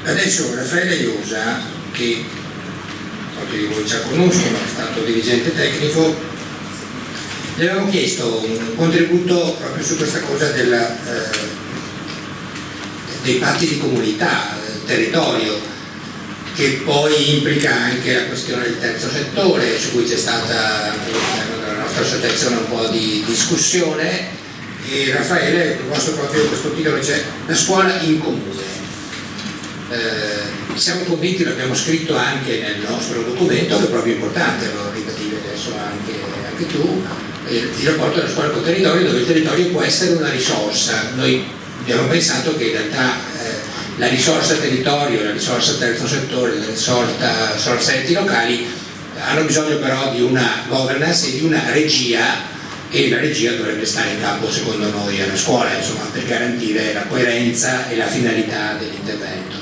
Adesso Raffaele Iosa, che molti di voi già conoscono, è stato dirigente tecnico, gli avevamo chiesto un contributo proprio su questa cosa dei patti di comunità, territorio, che poi implica anche la questione del terzo settore, su cui c'è stata all'interno della nostra associazione un po' di discussione, e Raffaele ha proposto proprio questo titolo, cioè la scuola in comune. Siamo convinti, l'abbiamo scritto anche nel nostro documento, che è proprio importante, lo ripetivi adesso anche tu, il rapporto della scuola col territorio, dove il territorio può essere una risorsa. Noi abbiamo pensato che in realtà la risorsa territorio, la risorsa terzo settore, la risorsa enti locali hanno bisogno però di una governance e di una regia, e la regia dovrebbe stare in capo, secondo noi, alla scuola, insomma, per garantire la coerenza e la finalità dell'intervento.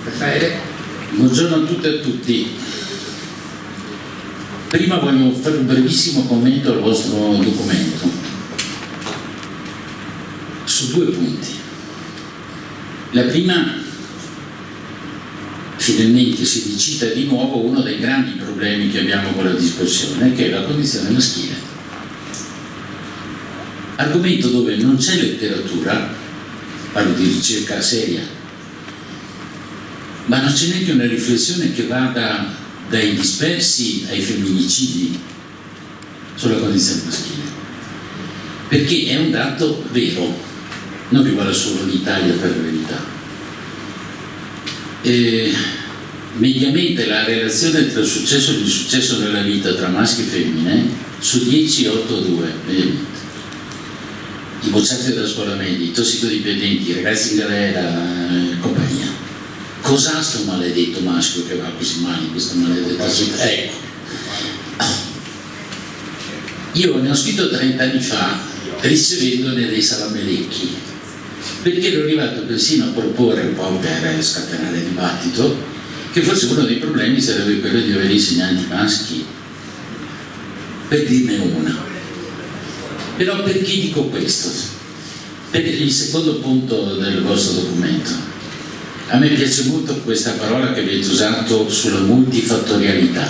Raffaele? Buongiorno a tutte e a tutti. Prima voglio fare un brevissimo commento al vostro documento su due punti. La prima, finalmente si ricita di nuovo uno dei grandi problemi che abbiamo con la dispersione, che è la condizione maschile. Argomento dove non c'è letteratura, parlo di ricerca seria, ma non c'è neanche una riflessione che vada dai dispersi ai femminicidi sulla condizione maschile, perché è un dato vero, non riguarda solo l'Italia, per verità. Mediamente la relazione tra successo e insuccesso nella vita tra maschi e femmine su 10 è 8-2, mediamente. I bocciati dalla scuola media, i tossicodipendenti, i ragazzi in galera, compagnia. Cos'ha sto maledetto maschio che va così male in questa maledetta città? Ecco. Io ne ho scritto 30 anni fa, ricevendone dei salamelecchi, perché ero arrivato persino a proporre, un po' per scatenare il dibattito, che forse uno dei problemi sarebbe quello di avere insegnanti maschi, per dirne una. Però perché dico questo? Per il secondo punto del vostro documento. A me piace molto questa parola che avete usato sulla multifattorialità.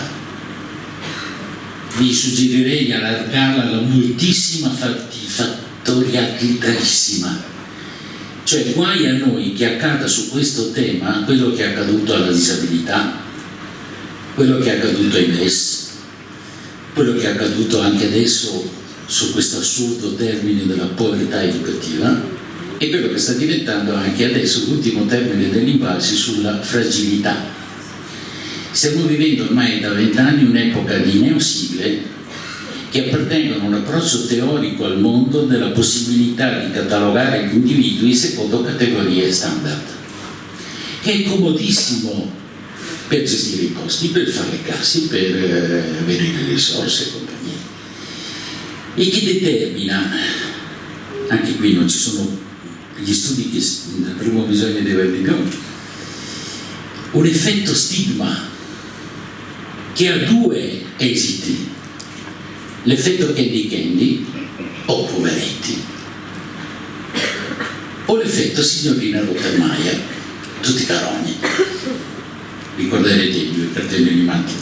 Vi suggerirei di allargarla alla moltissima fattorialità. Cioè, guai a noi che accada su questo tema quello che è accaduto alla disabilità, quello che è accaduto ai MES, quello che è accaduto anche adesso su questo assurdo termine della povertà educativa, e quello che sta diventando anche adesso l'ultimo termine dell'Invalsi sulla fragilità. Stiamo vivendo ormai da 20 anni un'epoca di neosigle che appartengono a un approccio teorico al mondo della possibilità di catalogare gli individui secondo categorie standard, che è comodissimo per gestire i costi, per fare le classi, per avere le risorse e compagnia, e che determina, anche qui non ci sono gli studi che avremo bisogno di avere di più, un effetto stigma che ha due esiti: l'effetto candy o poveretti, o l'effetto signorina Rottenmeier, tutti carogni. Ricorderete i due cartelli animati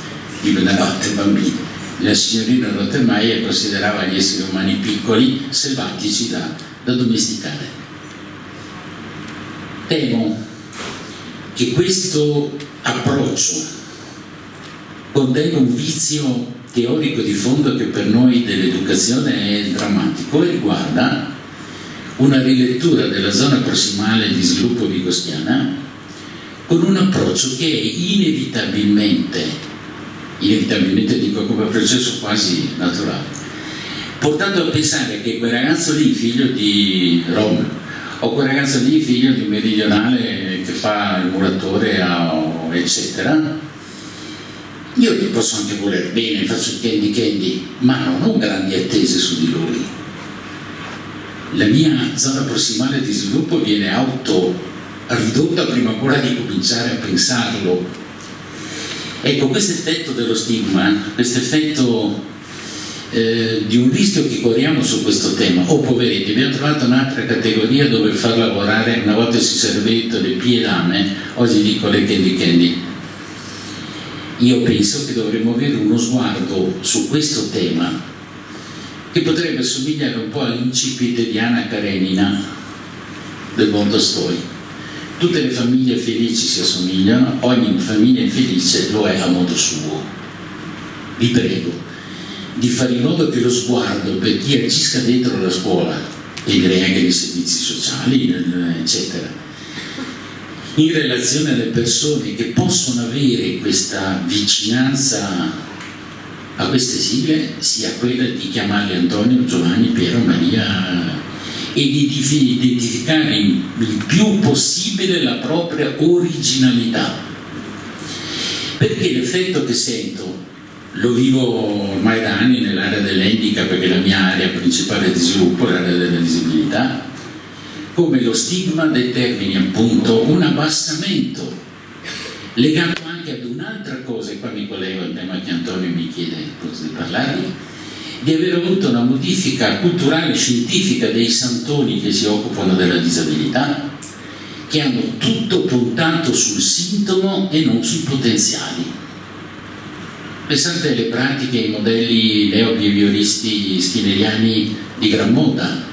di Buonanotte bambini. La signorina Rottenmeier considerava gli esseri umani piccoli, selvatici da domesticare. Temo che questo approccio contenga un vizio teorico di fondo che per noi dell'educazione è drammatico, e riguarda una rilettura della zona prossimale di sviluppo vigoschiana con un approccio che è inevitabilmente dico come processo quasi naturale, portando a pensare che quel ragazzo lì, figlio di Roma, o quel ragazzo lì, figlio di un meridionale che fa il muratore eccetera, io gli posso anche voler bene, faccio il candy, ma non ho grandi attese su di lui. La mia zona prossimale di sviluppo viene ridotta prima ancora di cominciare a pensarlo. Ecco, questo effetto dello stigma, questo effetto di un rischio che corriamo su questo tema. Oh poveretti, abbiamo trovato un'altra categoria dove far lavorare, una volta si servevano le piedame, oggi dico le candy. Io penso che dovremmo avere uno sguardo su questo tema che potrebbe somigliare un po' all'incipit di Anna Karenina del Montessori. Tutte le famiglie felici si assomigliano, ogni famiglia infelice lo è a modo suo. Vi prego di fare in modo che lo sguardo per chi agisca dentro la scuola, e direi anche nei servizi sociali, eccetera, in relazione alle persone che possono avere questa vicinanza a queste sigle, sia quella di chiamarli Antonio, Giovanni, Piero, Maria, e di identificare il più possibile la propria originalità, perché l'effetto che sento, lo vivo ormai da anni nell'area dell'handicap, perché è la mia area principale di sviluppo, l'area della disabilità, come lo stigma determini appunto un abbassamento legato anche ad un'altra cosa, e qua mi collego al tema che Antonio mi chiede di parlarvi, di aver avuto una modifica culturale e scientifica dei santoni che si occupano della disabilità, che hanno tutto puntato sul sintomo e non sui potenziali. Pensate alle pratiche e ai modelli neobehavioristi skinneriani di gran moda,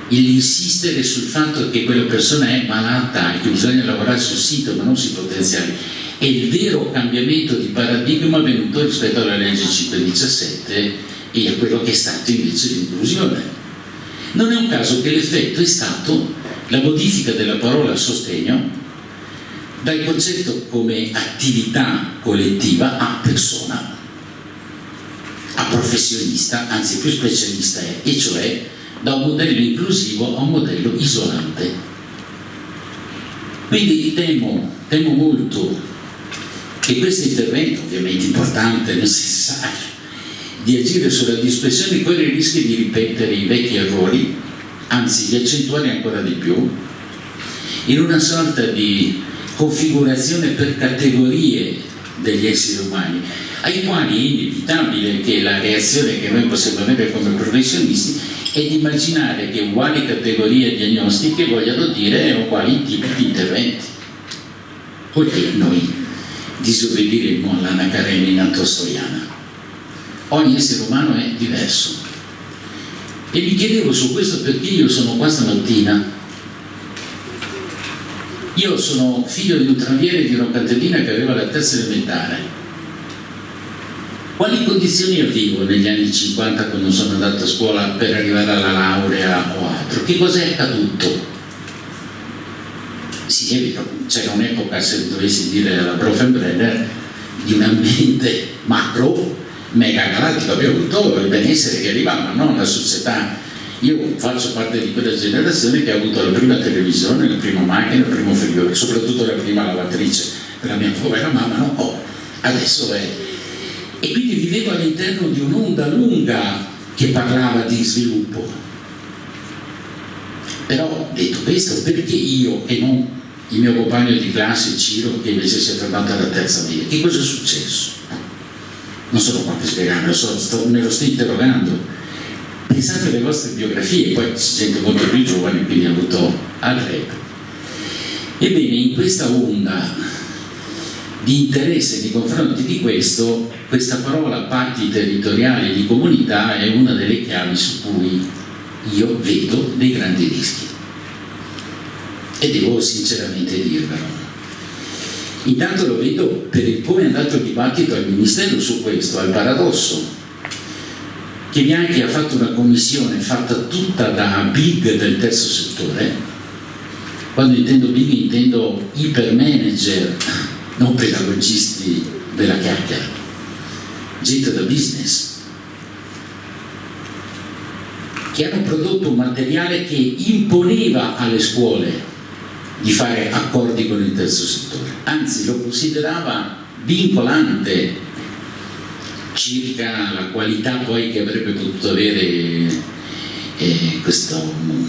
l'insistere sul fatto che quella persona è malata e che bisogna lavorare sul sintomo ma non sui potenziali, è il vero cambiamento di paradigma avvenuto rispetto alla legge 517 e a quello che è stato invece l'inclusione. Non è un caso che l'effetto è stato la modifica della parola sostegno dal concetto come attività collettiva a persona, a professionista, anzi più specialista è, e cioè da un modello inclusivo a un modello isolante. Quindi temo molto che questo intervento, ovviamente importante, necessario, di agire sulla dispersione, corre il rischio di ripetere i vecchi errori, anzi di accentuare ancora di più, in una sorta di configurazione per categorie degli esseri umani, ai quali è inevitabile che la reazione che noi possiamo avere come professionisti è di immaginare che uguali categorie diagnostiche vogliano dire uguali tipi di interventi, poiché noi disobbedire all'Anna Karenina tolstoiana. Ogni essere umano è diverso. E mi chiedevo su questo perché io sono qua stamattina. Io sono figlio di un tranviere di una contadina che aveva la terza elementare. Quali condizioni avevo negli anni 50 quando sono andato a scuola per arrivare alla laurea o altro? Che cosa è accaduto? Sì, è vero, c'era un'epoca, se dovessi dire alla prof. Brenner, di un ambiente macro, mega galattico, abbiamo avuto il benessere che arrivava, no? La società. Io faccio parte di quella generazione che ha avuto la prima televisione, la prima macchina, il primo frigorifero, soprattutto la prima lavatrice per la mia povera mamma, no? Oh, adesso è. E quindi vivevo all'interno di un'onda lunga che parlava di sviluppo. Però, detto questo, perché io e non il mio compagno di classe Ciro, che invece si è fermato alla terza media? Che cosa è successo? Non sono qua per spiegarlo, me lo sto interrogando. Pensate alle vostre biografie, poi c'è gente molto più giovane, quindi ha avuto altre epoche. Ebbene, in questa onda di interesse nei confronti di questo, questa parola patti territoriali di comunità è una delle chiavi su cui io vedo dei grandi rischi. E devo sinceramente dirvelo. Intanto lo vedo per come è andato il dibattito al Ministero su questo, al paradosso che Bianchi ha fatto una commissione fatta tutta da big del terzo settore. Quando intendo big intendo ipermanager, non pedagogisti della chiacchiera, gente da business, che hanno prodotto un materiale che imponeva alle scuole di fare accordi con il terzo settore, anzi lo considerava vincolante circa la qualità poi che avrebbe potuto avere questo, come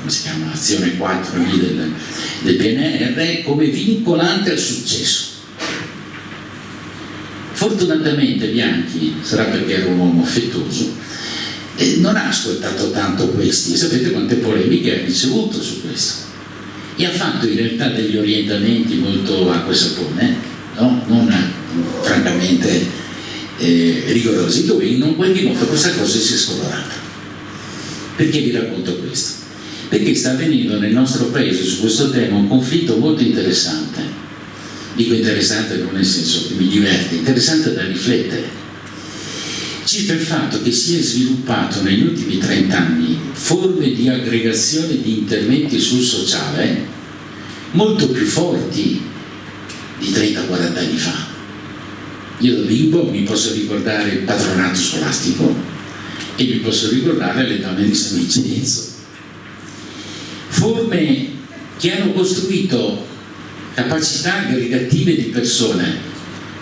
si chiama, azione 4 lì del PNR, come vincolante al successo. Fortunatamente Bianchi, sarà perché era un uomo affettuoso, non ha ascoltato tanto questi, e sapete quante polemiche ha ricevuto su questo, e ha fatto in realtà degli orientamenti molto acqua e sapone, no? Non francamente rigorosi, dove in un qualche modo questa cosa si è scolorata. Perché vi racconto questo? Perché sta avvenendo nel nostro paese su questo tema un conflitto molto interessante. Dico interessante non nel senso che mi diverte, interessante da riflettere, circa il fatto che si è sviluppato negli ultimi 30 anni forme di aggregazione di interventi sul sociale molto più forti di 30-40 anni fa. Io da bimbo mi posso ricordare il patronato scolastico e mi posso ricordare le dame di San Vincenzo. Forme che hanno costruito capacità aggregative di persone,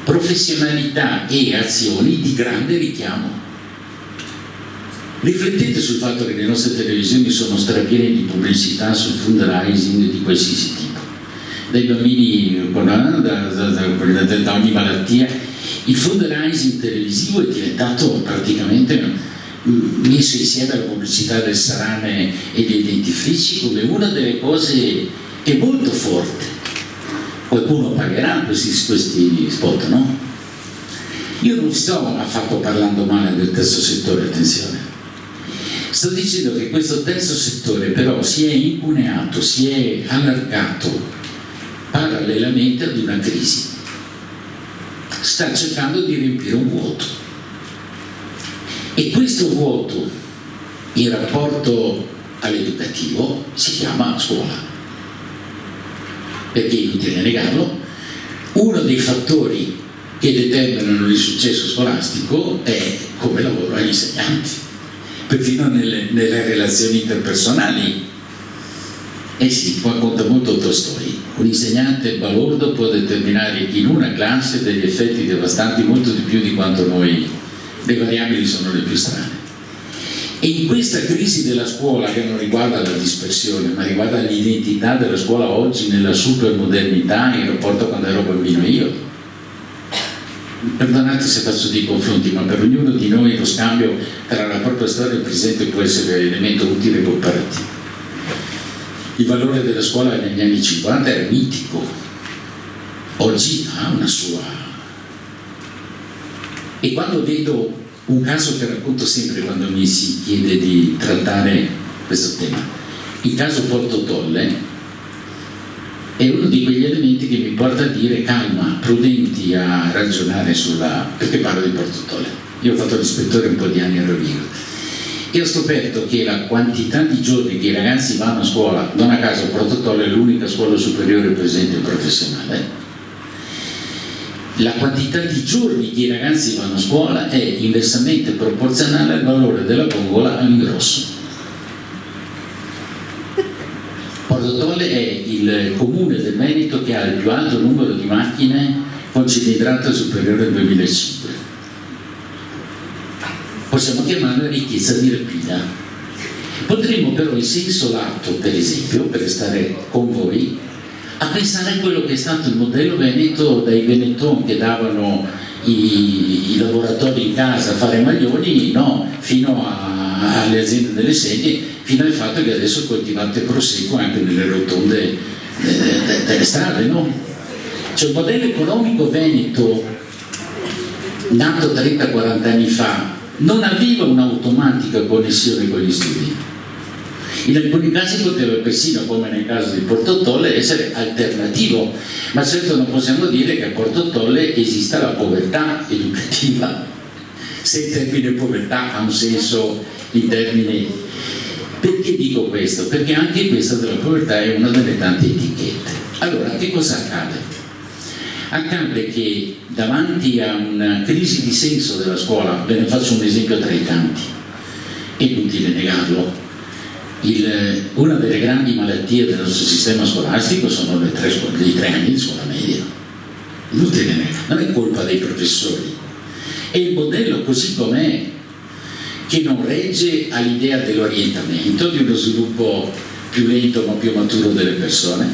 professionalità e azioni di grande richiamo. Riflettete sul fatto che le nostre televisioni sono strapiene di pubblicità sul fundraising di qualsiasi tipo, dai bambini da ogni malattia. Il fundraising televisivo è diventato praticamente messo insieme alla pubblicità del salame e dei dentifrici come una delle cose che è molto forte. Qualcuno pagherà questi spot, no? Io non sto affatto parlando male del terzo settore, attenzione. Sto dicendo che questo terzo settore però si è incuneato, si è allargato parallelamente ad una crisi. Sta cercando di riempire un vuoto. E questo vuoto, in rapporto all'educativo, si chiama scuola. Perché è inutile negarlo, uno dei fattori che determinano il successo scolastico è come lavoro agli insegnanti, perfino nelle relazioni interpersonali. Eh sì, qua conta molto Tolstoi. Un insegnante balordo può determinare in una classe degli effetti devastanti molto di più di quanto noi, le variabili sono le più strane. E in questa crisi della scuola, che non riguarda la dispersione, ma riguarda l'identità della scuola oggi nella supermodernità in rapporto a quando ero bambino io. Perdonate se faccio dei confronti, ma per ognuno di noi lo scambio tra la propria storia e il presente può essere elemento utile e comparativo. Il valore della scuola negli anni 50 era mitico, oggi ha una sua. E quando vedo un caso che racconto sempre quando mi si chiede di trattare questo tema, il caso Porto Tolle è uno di quegli elementi che mi porta a dire calma, prudenti a ragionare perché parlo di Porto Tolle. Io ho fatto l'ispettore un po' di anni a Rovigo e ho scoperto che la quantità di giorni che i ragazzi vanno a scuola, non a caso Porto Tolle è l'unica scuola superiore presente professionale, la quantità di giorni che i ragazzi vanno a scuola è inversamente proporzionale al valore della pongola all'ingrosso. Porto Tolle è il comune del Veneto che ha il più alto numero di macchine con cilindrata superiore al 2005. Possiamo chiamarla ricchezza di rapina. Potremmo però in senso lato, per esempio, per stare con voi, a pensare a quello che è stato il modello Veneto dai Benetton che davano i lavoratori in casa a fare maglioni, no, fino alle aziende delle sedie, fino al fatto che adesso coltivate prosecco anche nelle rotonde delle strade, no? Cioè il modello economico veneto nato 30-40 anni fa non aveva un'automatica connessione con gli studi. In alcuni casi poteva persino, come nel caso di Porto Tolle, essere alternativo, ma certo non possiamo dire che a Porto Tolle esista la povertà educativa, se il termine povertà ha un senso in termini. Perché dico questo? Perché anche questa della povertà è una delle tante etichette. Allora, che cosa accade? Accade che davanti a una crisi di senso della scuola, ve ne faccio un esempio tra i tanti, è inutile negarlo, una delle grandi malattie del nostro sistema scolastico sono i 3 anni di scuola media. Inutile negarlo, non è colpa dei professori, è il modello così com'è che non regge all'idea dell'orientamento, di uno sviluppo più lento ma più maturo delle persone,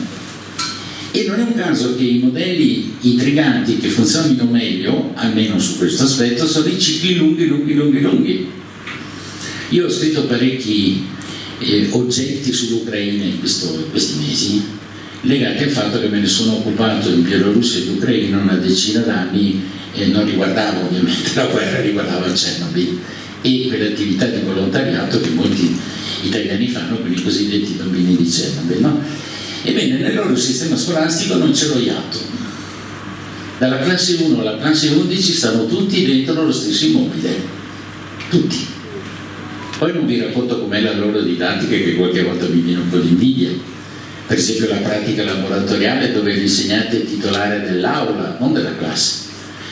E non è un caso che i modelli intriganti che funzionino meglio, almeno su questo aspetto, sono i cicli lunghi. Io ho scritto parecchi oggetti sull'Ucraina in questi mesi, legati al fatto che me ne sono occupato in Bielorussia ed Ucraina una decina d'anni, e non riguardava ovviamente la guerra, riguardava Chernobyl e quelle attività di volontariato che molti italiani fanno con i cosiddetti bambini di Chernobyl, no? Ebbene, nel loro sistema scolastico non c'è lo iato. Dalla classe 1 alla classe 11 stanno tutti dentro lo stesso immobile, tutti. Poi non vi racconto com'è la loro didattica, che qualche volta mi viene un po' di invidia. Per esempio la pratica laboratoriale, dove l'insegnante è titolare dell'aula, non della classe.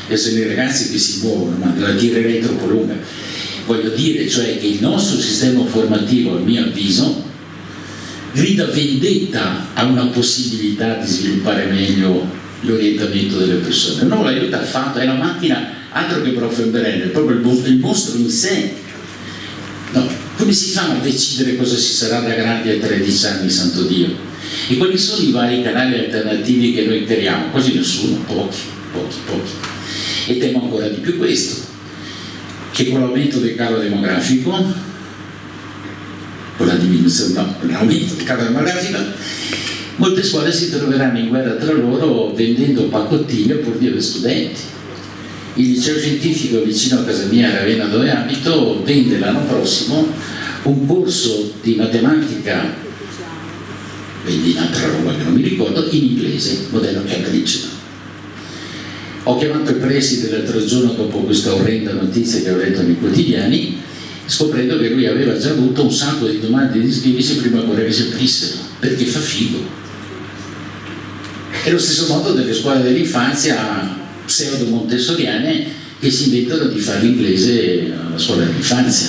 E sono i ragazzi che si muovono, ma la tirerei troppo lunga. Voglio dire, cioè, che il nostro sistema formativo, a mio avviso, grida vendetta a una possibilità di sviluppare meglio l'orientamento delle persone. Non l'aiuta affatto, è una macchina altro che Bronfenbrenner, proprio il mostro in sé. No, come si fa a decidere cosa si sarà da grandi a 13 anni, santo Dio? E quali sono i vari canali alternativi che noi creiamo? Quasi nessuno, pochi. E temo ancora di più questo, che con l'aumento del calo demografico, con la diminuzione, no, con l'aumento del calo demografico, molte scuole si troveranno in guerra tra loro vendendo paccottini pur di avere studenti. Il liceo scientifico vicino a casa mia, a Ravenna, dove abito, vende l'anno prossimo un corso di matematica, vende un'altra roba che non mi ricordo, in inglese, modello Cambridge. Ho chiamato il preside l'altro giorno dopo questa orrenda notizia che ho letto nei quotidiani, scoprendo che lui aveva già avuto un sacco di domande di iscriversi prima ancora che si aprissero, perché fa figo. È lo stesso modo delle scuole dell'infanzia pseudo-montessoriane che si inventano di fare l'inglese alla scuola dell'infanzia.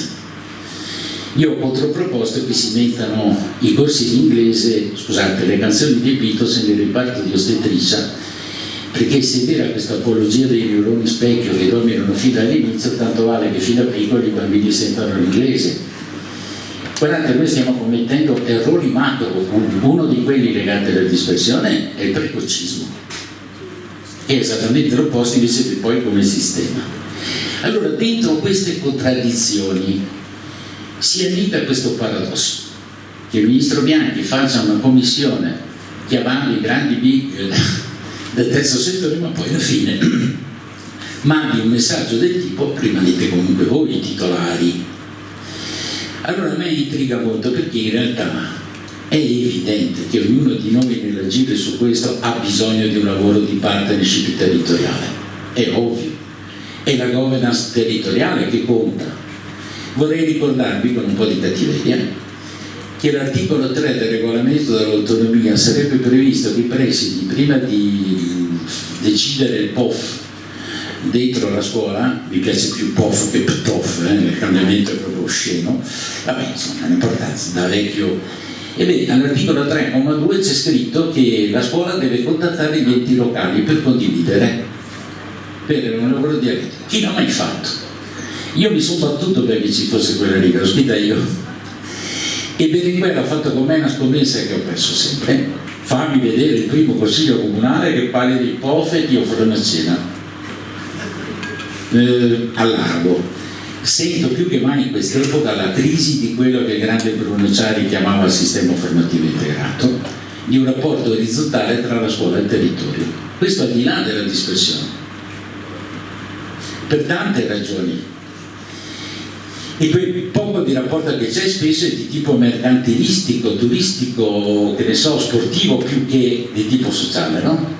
Io ho controproposto che si mettano i corsi di inglese, scusate, le canzoni di Beatles nel reparto di ostetricia, perché se è vera questa apologia dei neuroni specchio che dominano fin dall'inizio, tanto vale che fin da piccoli i bambini sentano l'inglese. Guardate, noi stiamo commettendo errori macro, uno di quelli legati alla dispersione è il precocismo, che è esattamente l'opposto invece di poi come sistema. Allora, dentro queste contraddizioni si annida questo paradosso, che il ministro Bianchi faccia una commissione chiamando i grandi big del terzo settore, ma poi alla fine mandi un messaggio del tipo: rimanete comunque voi i titolari. Allora a me intriga molto, perché in realtà è evidente che ognuno di noi nell'agire su questo ha bisogno di un lavoro di partnership territoriale, è ovvio, è la governance territoriale che conta. Vorrei ricordarvi con un po' di cattiveria che l'articolo 3 del regolamento dell'autonomia sarebbe previsto che i presidi, prima di decidere il POF dentro la scuola, mi piace più POF che PTOF, il cambiamento è proprio osceno, vabbè, insomma, è un'importanza da vecchio. Ebbene, all'articolo 3,2 c'è scritto che la scuola deve contattare gli enti locali per condividere, per un lavoro dialettico. Chi l'ha mai fatto? Io mi sono battuto perché ci fosse quella riga, l'ho scritta io. E Berlinguer ha fatto con me una scommessa che ho perso sempre: fammi vedere il primo consiglio comunale che parli di POF e ti offre una cena a largo. Sento più che mai in quest'epoca la crisi di quello che il grande Bruno Ciari chiamava il sistema formativo integrato, di un rapporto orizzontale tra la scuola e il territorio. Questo al di là della dispersione, per tante ragioni. E quel poco di rapporto che c'è spesso è di tipo mercantilistico, turistico, che ne so, sportivo, più che di tipo sociale, no?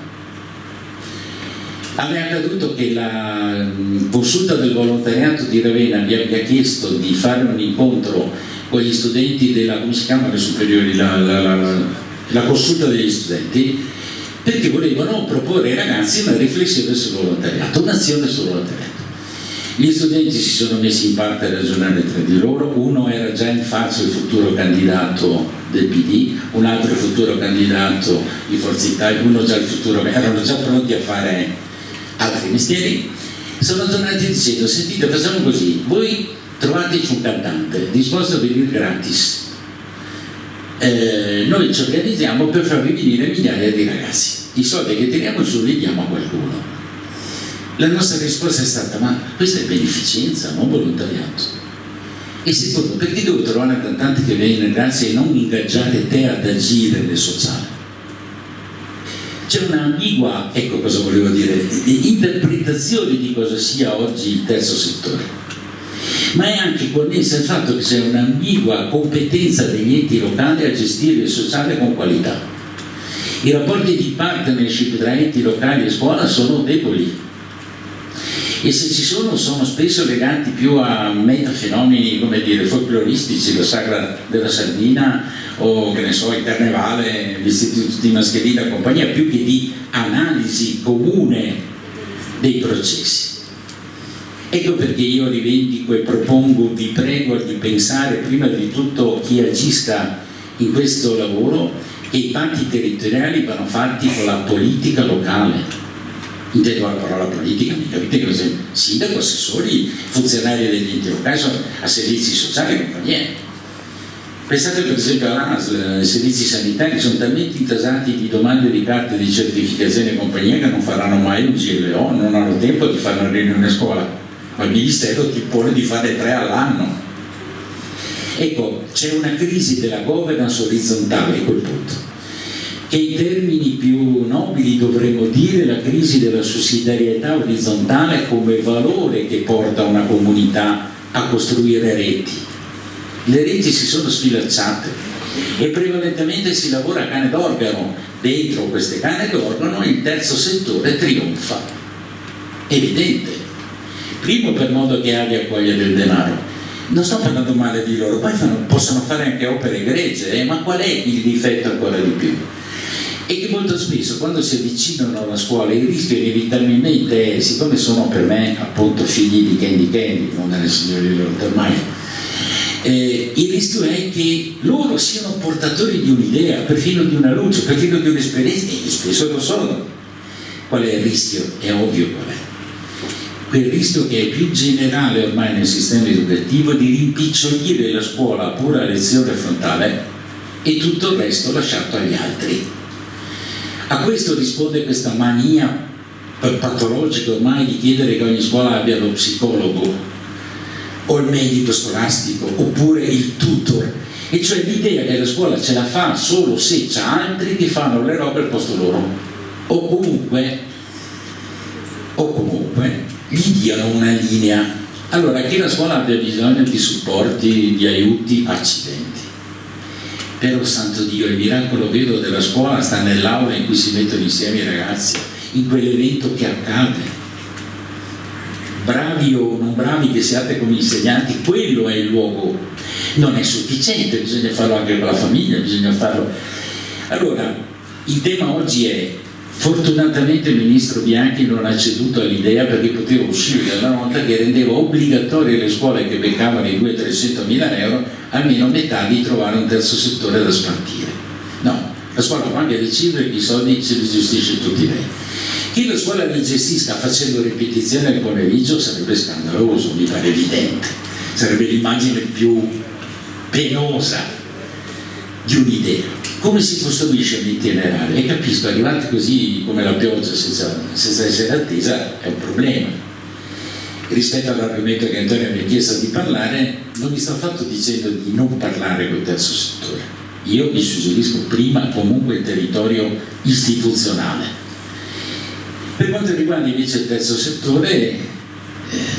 A me è accaduto che la consulta del volontariato di Ravenna mi abbia chiesto di fare un incontro con gli studenti della, come si chiama, le superiori, la consulta degli studenti, perché volevano proporre ai ragazzi una riflessione sul volontariato, un'azione sul volontariato. Gli studenti si sono messi in parte a ragionare tra di loro, uno era già in faccia il futuro candidato del PD, un altro il futuro candidato di Forza Italia, uno già il futuro, erano già pronti a fare altri mestieri. Sono tornati dicendo: sentite, facciamo così, voi trovateci un cantante disposto a venire gratis, noi ci organizziamo per farvi venire migliaia di ragazzi. I soldi che tiriamo su li diamo a qualcuno. La nostra risposta è stata: ma questa è beneficenza, non volontariato. E secondo, perché devo trovare tanti che vengono grazie e non ingaggiare te ad agire nel sociale? C'è un'ambigua, ecco cosa volevo dire, interpretazione di cosa sia oggi il terzo settore, ma è anche connessa al fatto che c'è un'ambigua competenza degli enti locali a gestire il sociale con qualità. I rapporti di partnership tra enti locali e scuola sono deboli, e se ci sono spesso legati più a metafenomeni, come dire, folcloristici, la sagra della sardina o che ne so, il carnevale, l'istituto di mascherina e compagnia, più che di analisi comune dei processi. Ecco perché io rivendico e propongo, vi prego di pensare prima di tutto chi agisca in questo lavoro, che i patti territoriali vanno fatti con la politica locale. Intendo la parola politica, mi capite cosa? Sindaco, assessori, funzionari degli enti locali, a servizi sociali e compagnia. Pensate per esempio all'ASL, i servizi sanitari sono talmente intasati di domande di carte di certificazione e compagnia che non faranno mai un GLO, non hanno tempo di fare una riunione a scuola, ma il Ministero ti pone di fare 3 all'anno. Ecco, c'è una crisi della governance orizzontale, ecco il punto, che in termini più nobili dovremmo dire la crisi della sussidiarietà orizzontale come valore che porta una comunità a costruire reti. Le reti si sono sfilacciate e prevalentemente si lavora a cane d'organo. Dentro queste cane d'organo il terzo settore trionfa, evidente. Primo, per modo che abbia accoglie del denaro. Non sto parlando male di loro, poi possono fare anche opere egregie, ma qual è il difetto ancora di più? E che molto spesso quando si avvicinano alla scuola il rischio inevitabilmente è, siccome sono per me appunto figli di Candy, non delle signore di ormai, il rischio è che loro siano portatori di un'idea, perfino di una luce, perfino di un'esperienza, e spesso lo sono. Qual è il rischio? È ovvio qual è. Quel rischio che è più generale ormai nel sistema educativo di rimpicciolire la scuola a pura lezione frontale e tutto il resto lasciato agli altri. A questo risponde questa mania patologica ormai di chiedere che ogni scuola abbia lo psicologo o il medico scolastico oppure il tutor, e cioè l'idea che la scuola ce la fa solo se c'ha altri che fanno le robe al posto loro o comunque gli diano una linea. Allora, che la scuola abbia bisogno di supporti, di aiuti, accidenti. Però santo Dio, il miracolo vero della scuola sta nell'aula in cui si mettono insieme i ragazzi, in quell'evento che accade. Bravi o non bravi che siate come insegnanti, quello è il luogo. Non è sufficiente, bisogna farlo anche con la famiglia, bisogna farlo. Allora, il tema oggi è: fortunatamente il ministro Bianchi non ha ceduto all'idea, perché poteva uscire dalla nota che rendeva obbligatorie le scuole che beccavano i 200.000-300.000 euro almeno metà di trovare un terzo settore da spartire. No, la scuola può anche decidere che i soldi se li gestisce tutti lei. Che la scuola li gestisca facendo ripetizione al pomeriggio sarebbe scandaloso, mi pare evidente, sarebbe l'immagine più penosa di un'idea. Come si costruisce un itinerario? E capisco, arrivati così come la pioggia senza essere attesa è un problema. Rispetto all'argomento che Antonio mi ha chiesto di parlare, non mi sto affatto dicendo di non parlare col terzo settore. Io vi suggerisco prima comunque il territorio istituzionale. Per quanto riguarda invece il terzo settore,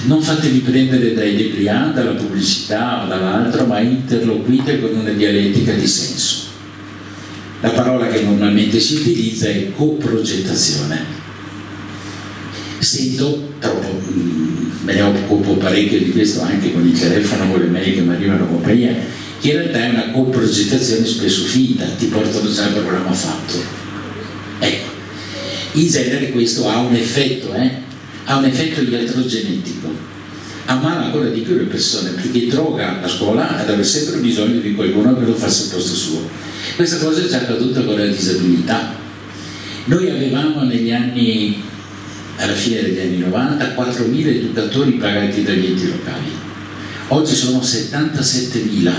non fatevi prendere dai dépliant, dalla pubblicità o dall'altro, ma interloquite con una dialettica di senso. La parola che normalmente si utilizza è coprogettazione. Sento troppo, me ne occupo parecchio di questo anche con il telefono, con le mail che mi arrivano a compagnia, che in realtà è una coprogettazione spesso finta, ti portano già il programma fatto. Ecco, in genere questo ha un effetto iatrogenetico, ammala ancora di più le persone, perché droga la scuola ad avere sempre bisogno di qualcuno che lo faccia al posto suo. Questa cosa è già accaduta con la disabilità. Noi avevamo alla fine degli anni 90 4.000 educatori pagati dagli enti locali, oggi sono 77.000.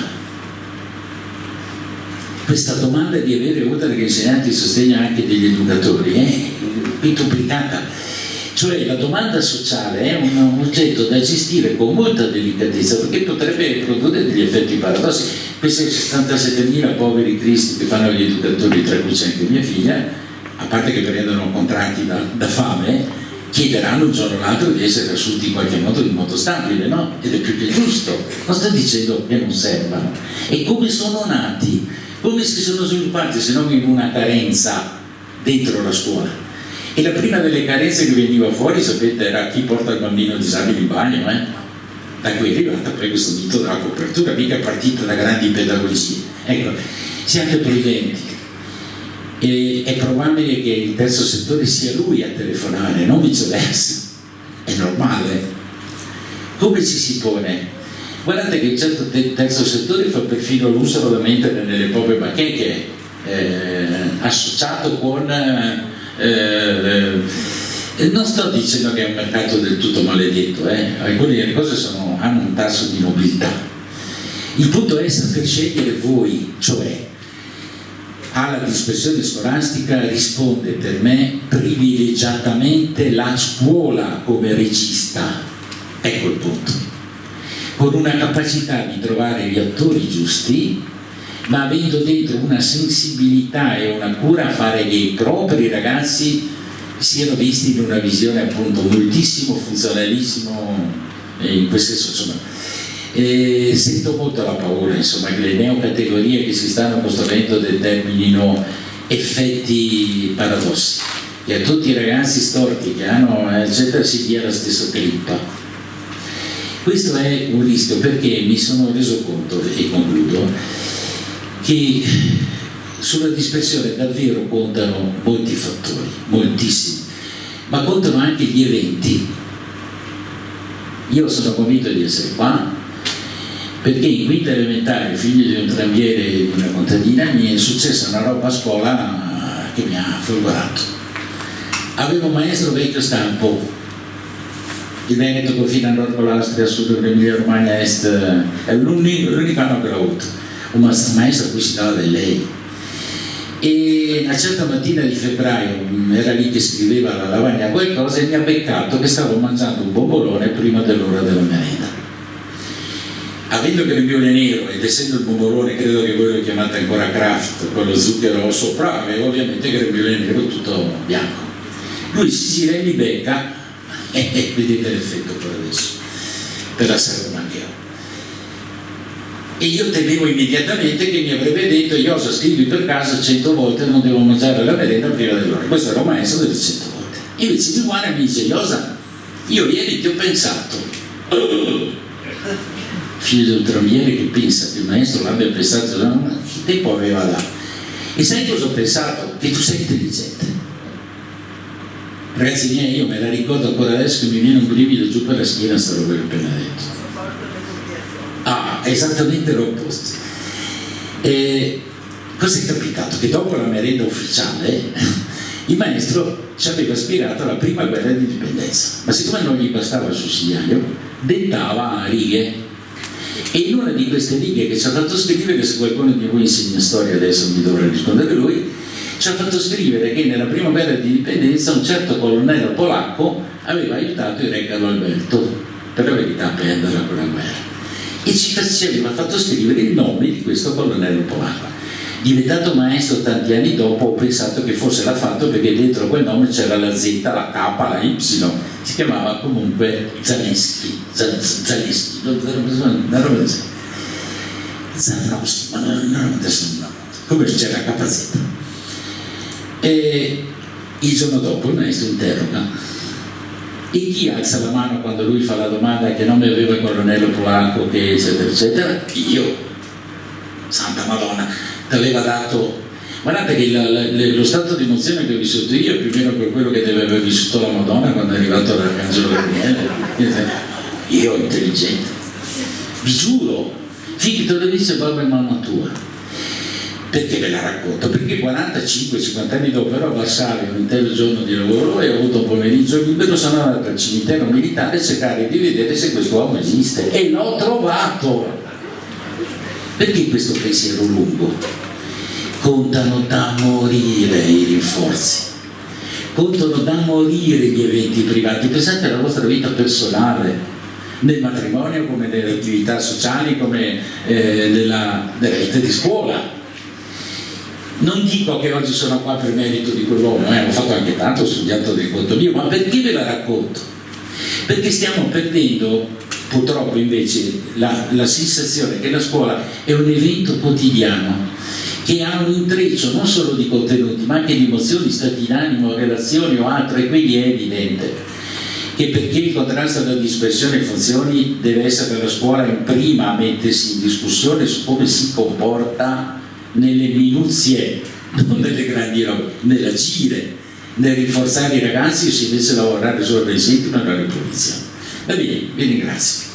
questa domanda di avere, oltre che insegnanti di sostegno, anche degli educatori è quintuplicata. Cioè la domanda sociale è un oggetto da gestire con molta delicatezza, perché potrebbe produrre degli effetti paradossi. Questi 77.000 poveri cristi che fanno gli educatori, tra cui c'è anche mia figlia, a parte che prendono contratti da fame, chiederanno un giorno o l'altro di essere assunti in qualche modo in modo stabile, no? Ed è più che giusto. Non sto dicendo che non servano. E come sono nati? Come si sono sviluppati, se non in una carenza dentro la scuola? E la prima delle carenze che veniva fuori, sapete, era chi porta il bambino disabile in bagno, Da cui è arrivata poi questo mito della copertura, mica è partita da grandi pedagogie. Ecco, siate prudenti. È probabile che il terzo settore sia lui a telefonare, non viceversa. È normale. Come ci si pone? Guardate che il certo terzo settore fa perfino l'usolo da mettere nelle proprie bacheche, associato con... non sto dicendo che è un mercato del tutto maledetto, alcune cose hanno un tasso di nobiltà. Il punto è saper scegliere voi, cioè alla dispersione scolastica risponde per me privilegiatamente la scuola come regista, ecco il punto, con una capacità di trovare gli attori giusti, ma avendo dentro una sensibilità e una cura a fare che i propri ragazzi siano visti in una visione appunto moltissimo funzionalissimo, in questo senso, insomma. Sento molto la paura, insomma, che le neocategorie che si stanno costruendo determinino effetti paradossi, che a tutti i ragazzi storti che hanno eccetera si dia la stessa trippa. Questo è un rischio, perché mi sono reso conto, e concludo, che sulla dispersione davvero contano molti fattori, moltissimi, ma contano anche gli eventi. Io sono convinto di essere qua perché in quinta elementare, figlio di un tramviere di una contadina, mi è successa una roba a scuola che mi ha folgorato. Avevo un maestro vecchio stampo, il Veneto confina a nord con l'Austria, a sud con l'Emilia Romagna, est, è l'unico anno che l'ho avuto, un maestro a cui si dava del lei. E una certa mattina di febbraio era lì che scriveva alla lavagna qualcosa e mi ha beccato che stavo mangiando un bombolone prima dell'ora della merenda. Avendo grembiule nero ed essendo il bombolone, credo che voi lo chiamate ancora Kraft, con lo zucchero sopra, avevo ovviamente grembiule nero tutto bianco. Lui si gira e mi becca e vedete l'effetto per adesso, per la sera mancheo. E io temevo immediatamente che mi avrebbe detto: Iosa, scrivi per casa 100 volte non devo mangiare la merenda prima dell'ora. Questo era un maestro delle 100 volte. E invece mi guarda e mi dice: Iosa, io ieri ti ho pensato. Figlio del tramviere che pensa che il maestro l'abbia pensato, che tempo aveva là? E sai cosa ho pensato? Che tu sei intelligente. Ragazzi miei, io me la ricordo ancora adesso che mi viene un brivido giù per la schiena sta roba che ho appena detto. Ah, esattamente l'opposto. Cosa è capitato? Che dopo la merenda ufficiale il maestro ci aveva spiegato la prima guerra di indipendenza, ma siccome non gli bastava il sussidiario, dettava a righe. E in una di queste righe che ci ha fatto scrivere, se qualcuno di voi insegna storia adesso mi dovrà rispondere lui, ci ha fatto scrivere che nella prima guerra di indipendenza un certo colonnello polacco aveva aiutato il re Carlo Alberto, per la verità, a perdere quella guerra. E ci aveva fatto scrivere il nome di questo colonnello polacco. Diventato maestro tanti anni dopo, ho pensato che forse l'ha fatto perché dentro quel nome c'era la Z, la K, la Y, si chiamava comunque Zaleschi, Zanowski, ma non adesso no, come c'era KZ. E il giorno dopo il maestro interroga: e chi alza la mano quando lui fa la domanda che non mi aveva il colonnello polacco, che eccetera eccetera? Io, santa Madonna, ti aveva dato. Guardate che lo stato di emozione che ho vissuto io è più o meno per quello che deve aver vissuto la Madonna quando è arrivato l'Arcangelo Gabriele. Io intelligente, vi giuro, finché te lo dice babbo e mamma tua. Perché ve la racconto? Perché 45-50 anni dopo ero a Varsavia un intero giorno di lavoro e ho avuto un pomeriggio libero, sono andato al cimitero militare a cercare di vedere se quest'uomo esiste e l'ho trovato. Perché questo pensiero lungo? contano da morire i rinforzi, contano da morire gli eventi privati. Pensate alla vostra vita personale, nel matrimonio come nelle attività sociali, come nella vita di scuola. Non dico che oggi sono qua per merito di quell'uomo, ho fatto anche tanto, ho studiato del conto mio, ma perché ve la racconto? Perché stiamo perdendo purtroppo invece la sensazione che la scuola è un evento quotidiano che ha un intreccio non solo di contenuti ma anche di emozioni, stati d'animo, relazioni o altro, e quindi è evidente che perché il contrasto alla dispersione funzioni deve essere la scuola in prima a mettersi in discussione su come si comporta nelle minuzie, non nelle grandi robe, nell'agire, nel rinforzare i ragazzi, o se invece lavorare solo per il sentimento e la ripetizione. Va bene, vi ringrazio.